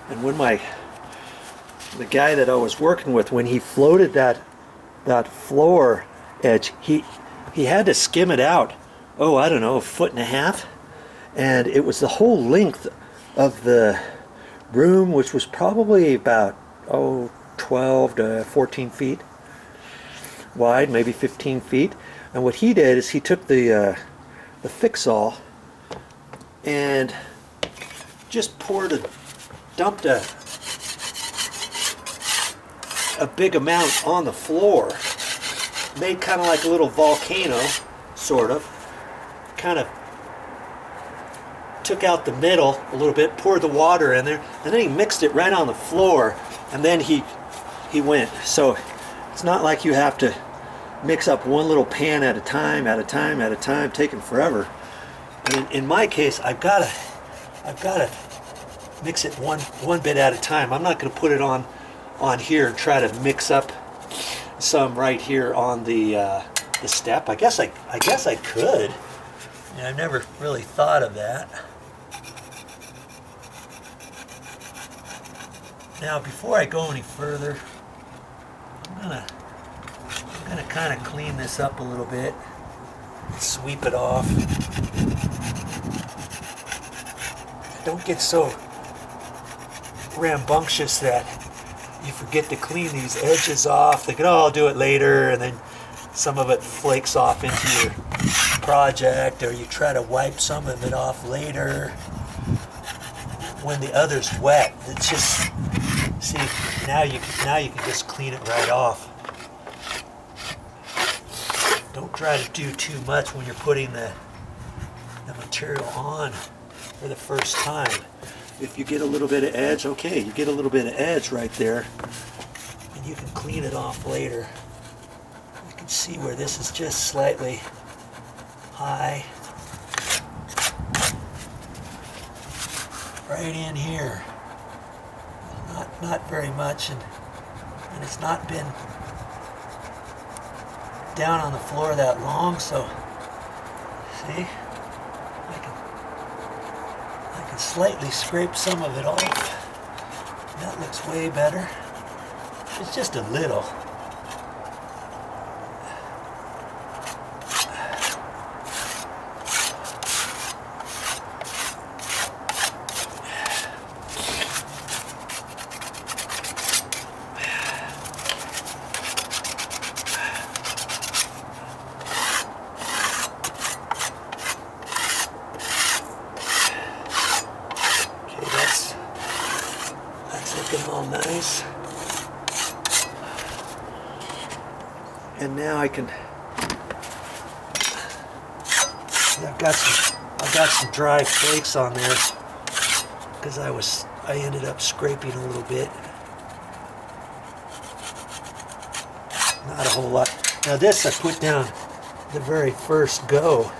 And when the guy that I was working with, when he floated that floor edge, he had to skim it out, oh, I don't know, 1.5 feet, and it was the whole length of the room, which was probably about 12 to 14 feet wide, maybe 15 feet. And what he did is he took the fix-all and just dumped a big amount on the floor, made kind of like a little volcano, sort of, kind of took out the middle a little bit, poured the water in there, and then he mixed it right on the floor, and then he went. So it's not like you have to mix up one little pan at a time, taking forever. And in my case, I've got to mix it one bit at a time. I'm not going to put it on here and try to mix up some right here on the step. I guess I could. Yeah, I've never really thought of that. Now, before I go any further, I'm gonna kind of clean this up a little bit, sweep it off. Don't get so rambunctious that you forget to clean these edges off. Think, oh, I'll do it later, and then some of it flakes off into your project, or you try to wipe some of it off later when the other's wet. It's just, see, now you can just clean it right off. Don't try to do too much when you're putting the material on for the first time. If you get a little bit of edge, okay, you get a little bit of edge right there, and you can clean it off later. You can see where this is just slightly high. Right in here. Not very much, and it's not been down on the floor that long, so see, I can slightly scrape some of it off. That looks way better. It's just a little. All nice, and now I can. I've got some dry flakes on there because I ended up scraping a little bit. Not a whole lot. Now this I put down the very first go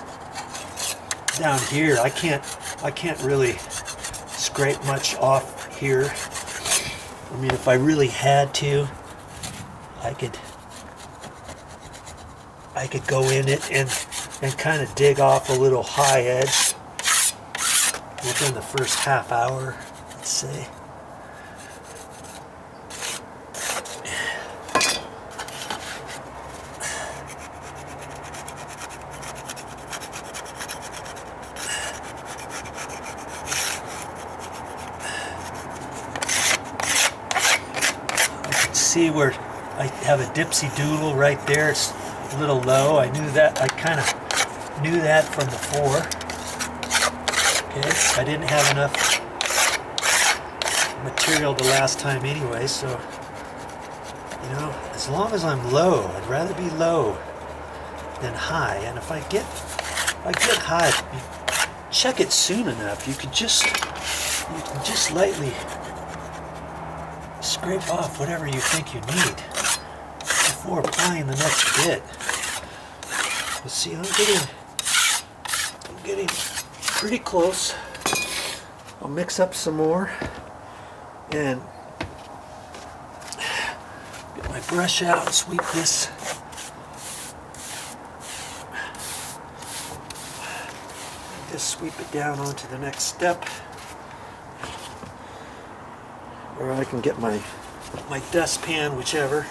down here. I can't really scrape much off here. I mean, if I really had to, I could go in it and kind of dig off a little high edge within the first half hour, let's say. See where I have a dipsy doodle right there. It's a little low. I knew that. I kind of knew that from before. Okay, I didn't have enough material the last time anyway, so you know, as long as I'm low, I'd rather be low than high. And if I get high, you check it soon enough. You can just lightly scrape off whatever you think you need before applying the next bit. But see, I'm getting pretty close. I'll mix up some more and get my brush out and sweep this. Just sweep it down onto the next step. or I can get my dustpan, whichever.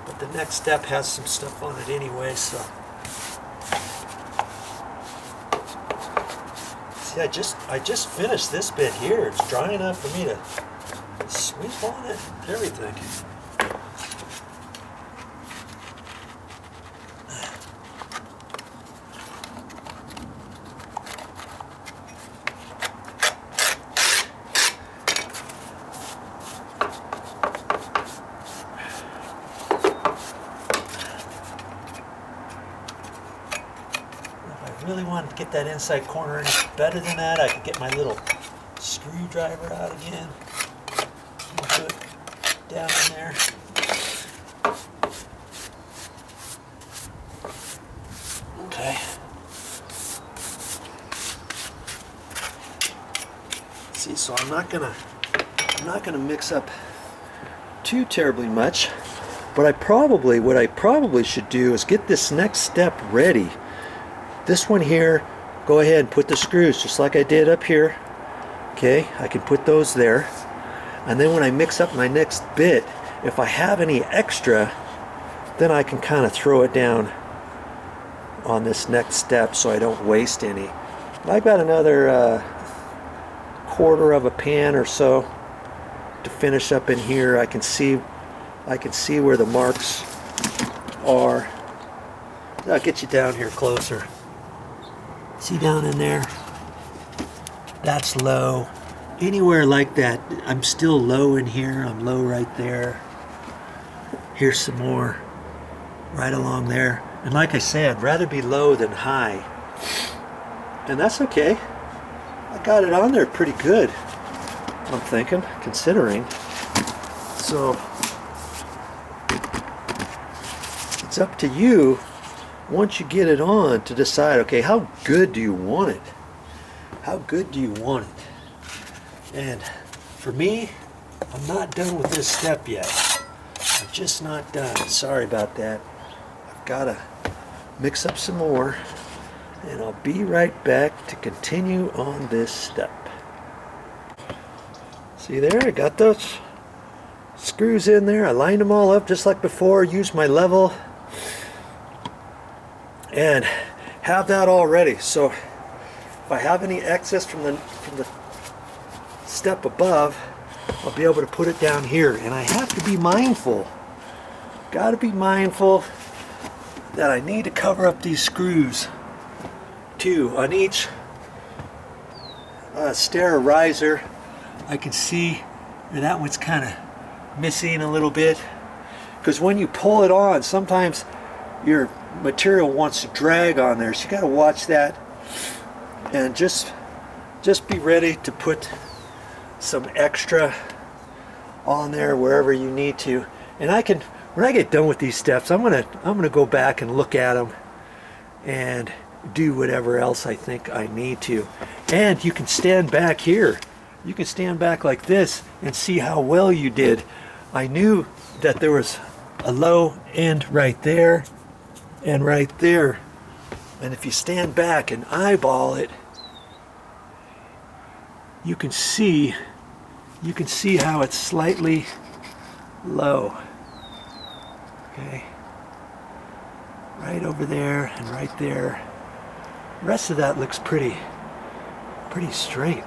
But the next step has some stuff on it anyway, so. See, I just finished this bit here. It's dry enough for me to sweep on it, everything. Really want to get that inside corner any better than that, I could get my little screwdriver out again and put it down in there. Okay. See, so I'm not gonna mix up too terribly much, but what I probably should do is get this next step ready. This one here, go ahead and put the screws just like I did up here. Okay, I can put those there. And then when I mix up my next bit, if I have any extra, then I can kind of throw it down on this next step so I don't waste any. I've got another quarter of a pan or so to finish up in here. I can see where the marks are. I'll get you down here closer. See down in there? That's low. Anywhere like that, I'm still low in here. I'm low right there. Here's some more right along there. And like I say, I'd rather be low than high. And that's okay. I got it on there pretty good, I'm thinking, considering. So it's up to you once you get it on to decide, okay, how good do you want it? How good do you want it? And for me, I'm not done with this step yet. I'm just not done. Sorry about that. I've got to mix up some more, and I'll be right back to continue on this step. See there, I got those screws in there. I lined them all up just like before, used my level, and have that all ready. So if I have any excess from the step above, I'll be able to put it down here. And I have to be mindful, got to be mindful that I need to cover up these screws too. On each stair riser, I can see that one's kind of missing a little bit, because when you pull it on, sometimes your material wants to drag on there, so you got to watch that, and just be ready to put some extra on there wherever you need to. And I can, when I get done with these steps, I'm gonna go back and look at them and do whatever else I think I need to. And you can stand back here, you can stand back like this and see how well you did. I knew that there was a low end right there and right there, and if you stand back and eyeball it, you can see how it's slightly low. Okay, right over there and right there. The rest of that looks pretty straight.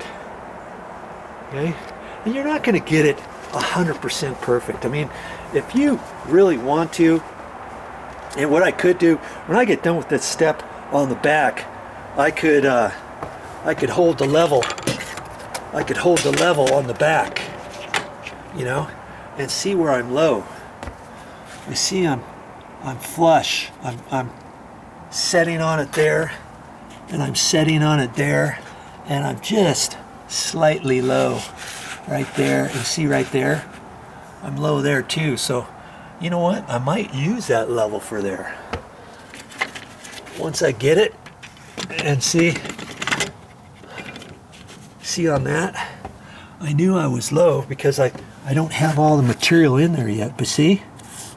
Okay, and you're not going to get it 100% perfect. I mean, if you really want to, and what I could do when I get done with this step on the back, I could hold the level. I could hold the level on the back, you know, and see where I'm low. You see, I'm flush. I'm setting on it there, and I'm setting on it there, and I'm just slightly low right there. And see right there, I'm low there too. So you know what, I might use that level for there once I get it. And see on that, I knew I was low because I don't have all the material in there yet, but see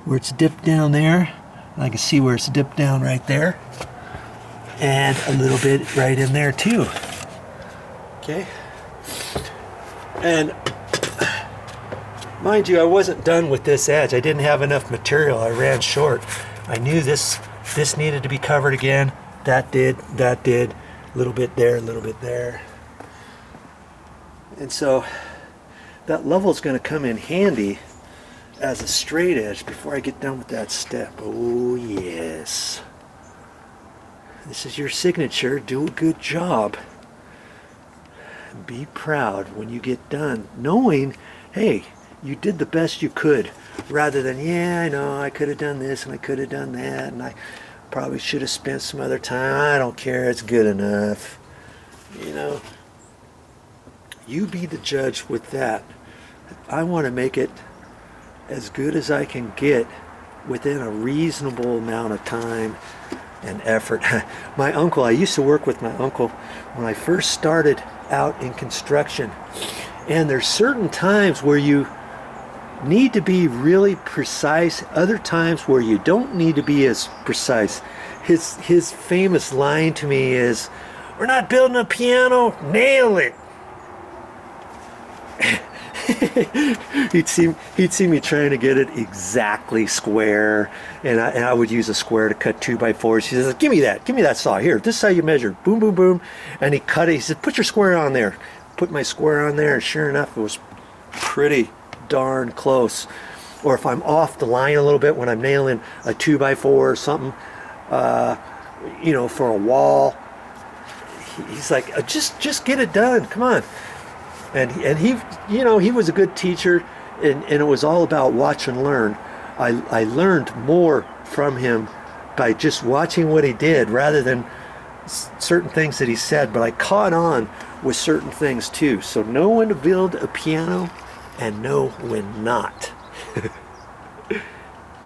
where it's dipped down there, and I can see where it's dipped down right there, and a little bit right in there too. Okay, and Mind you, I wasn't done with this edge. I didn't have enough material. I ran short. I knew this needed to be covered again. That did. A little bit there, a little bit there. And so that level is going to come in handy as a straight edge before I get done with that step. Oh yes. This is your signature. Do a good job. Be proud when you get done, knowing, hey, you did the best you could, rather than, yeah, I know I could have done this and I could have done that and I probably should have spent some other time. I don't care, it's good enough. You know, you be the judge with that. I want to make it as good as I can get within a reasonable amount of time and effort. My uncle, I used to work with my uncle when I first started out in construction, and there's certain times where you need to be really precise, other times where you don't need to be as precise. His famous line to me is, "We're not building a piano, nail it." he'd see me trying to get it exactly square, and I would use a square to cut 2x4s. He says, give me that saw, here, this is how you measure, boom boom boom. And he cut it. He said, put your square on there. Put my square on there, and sure enough, it was pretty darn close. Or if I'm off the line a little bit when I'm nailing a 2x4 or something, you know, for a wall, he's like, just get it done, come on. And he, you know, he was a good teacher, and it was all about watch and learn. I learned more from him by just watching what he did rather than certain things that he said, but I caught on with certain things too. So know when to build a piano and know when not.